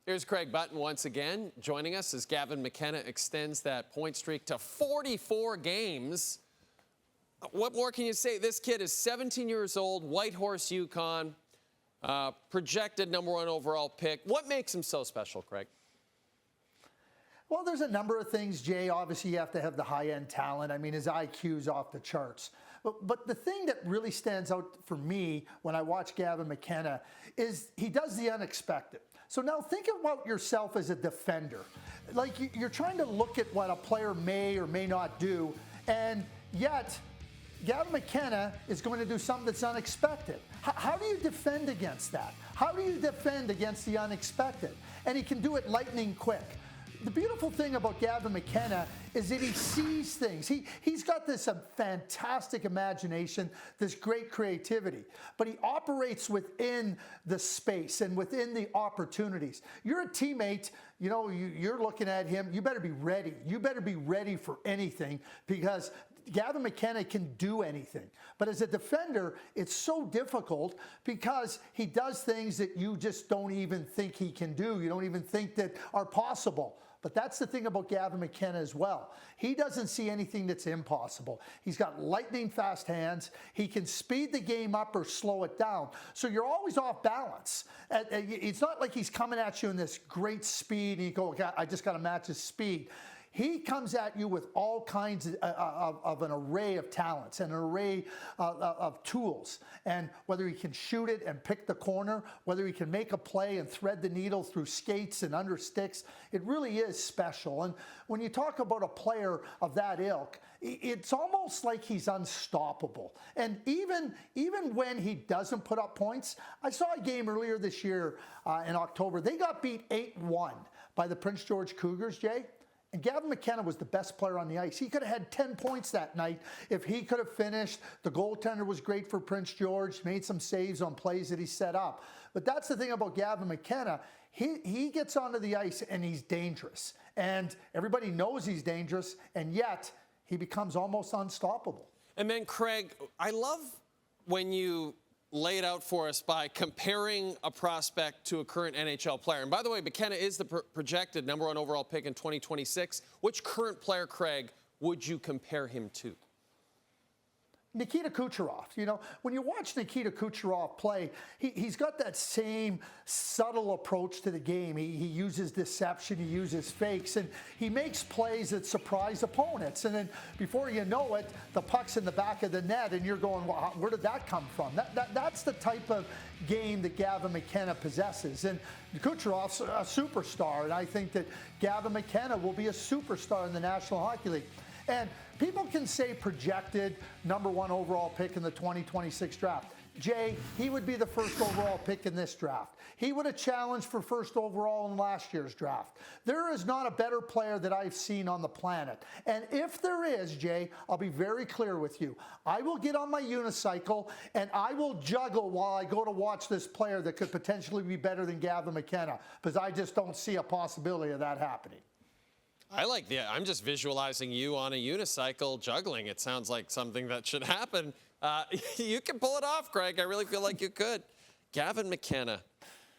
Here's Craig Button once again joining us as Gavin McKenna extends that point streak to 44 games. What more can you say? This kid is 17 years old, Whitehorse, Yukon, projected #1 overall pick. What makes him so special, Craig? Well, there's a number of things, Jay. Obviously, you have to have the high-end talent. I mean, his IQ's off the charts. But the thing that really stands out for me when I watch Gavin McKenna is he does the unexpected. So now think about yourself as a defender. Like you're trying to look at what a player may or may not do, and yet Gavin McKenna is going to do something that's unexpected. How do you defend against that? How do you defend against the unexpected? And he can do it lightning quick. The beautiful thing about Gavin McKenna is that he sees things. He's got this fantastic imagination, this great creativity, but he operates within the space and within the opportunities. You're a teammate, you know, you're looking at him, you better be ready. You better be ready for anything because Gavin McKenna can do anything. But as a defender, it's so difficult because he does things that you just don't even think he can do. You don't even think that are possible. But that's the thing about Gavin McKenna as well. He doesn't see anything that's impossible. He's got lightning fast hands. He can speed the game up or slow it down. So you're always off balance. It's not like he's coming at you in this great speed and you go, I just got to match his speed. He comes at you with all kinds of an array of talents and an array of tools. And whether he can shoot it and pick the corner, whether he can make a play and thread the needle through skates and under sticks, it really is special. And when you talk about a player of that ilk, it's almost like he's unstoppable. And even when he doesn't put up points, I saw a game earlier this year in October. They got beat 8-1 by the Prince George Cougars, Jay. And Gavin McKenna was the best player on the ice. He could have had 10 points that night if he could have finished. The goaltender was great for Prince George, made some saves on plays that he set up. But that's the thing about Gavin McKenna. He gets onto the ice and he's dangerous. And everybody knows he's dangerous, and yet he becomes almost unstoppable. And then, Craig, I love when you lay it out for us by comparing a prospect to a current NHL player. And by the way, McKenna is the projected #1 overall pick in 2026. Which current player, Craig, would you compare him to? Nikita Kucherov. You know, when you watch Nikita Kucherov play, he's got that same subtle approach to the game. He uses deception, he uses fakes, and he makes plays that surprise opponents. And then before you know it, the puck's in the back of the net, and you're going, well, where did that come from? That's the type of game that Gavin McKenna possesses. And Kucherov's a superstar, and I think that Gavin McKenna will be a superstar in the National Hockey League. And people can say projected #1 overall pick in the 2026 draft. Jay, he would be the first overall pick in this draft. He would have challenged for first overall in last year's draft. There is not a better player that I've seen on the planet. And if there is, Jay, I'll be very clear with you. I will get on my unicycle and I will juggle while I go to watch this player that could potentially be better than Gavin McKenna, because I just don't see a possibility of that happening. I'm just visualizing you on a unicycle juggling. It sounds like something that should happen. You can pull it off, Greg. I really feel like you could. Gavin McKenna,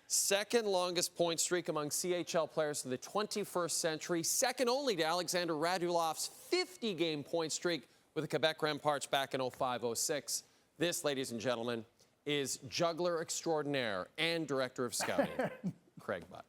second longest point streak among CHL players in the 21st century, second only to Alexander Radulov's 50-game point streak with the Quebec Remparts back in 05-06. This, ladies and gentlemen, is juggler extraordinaire and director of scouting, Craig Button.